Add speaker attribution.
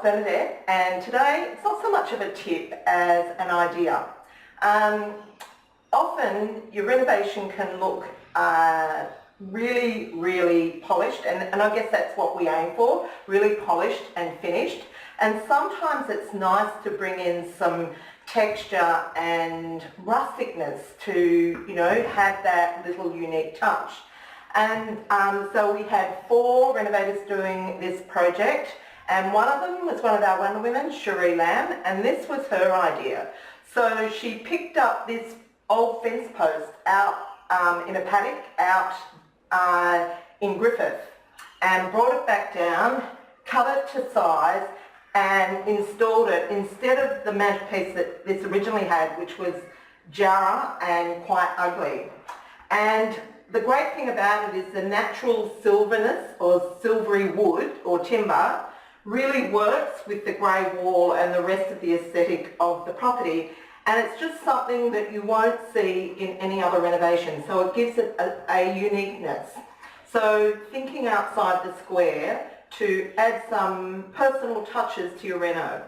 Speaker 1: Bernadette, and today it's not so much of a tip as an idea. Often your renovation can look really, really polished, and I guess that's what we aim for, really polished and finished. And sometimes it's nice to bring in some texture and rusticness to, have that little unique touch. And so we had 4 renovators doing this project, and one of them was one of our Wonder Women, Sheree Lamb, and this was her idea. So she picked up this old fence post out in a paddock out in Griffith and brought it back down, cut it to size, and installed it instead of the mantelpiece that this originally had, which was jarrah and quite ugly. And the great thing about it is the natural silverness or silvery wood or timber really works with the grey wall and the rest of the aesthetic of the property, and it's just something that you won't see in any other renovation, so it gives it a uniqueness. So thinking outside the square to add some personal touches to your reno.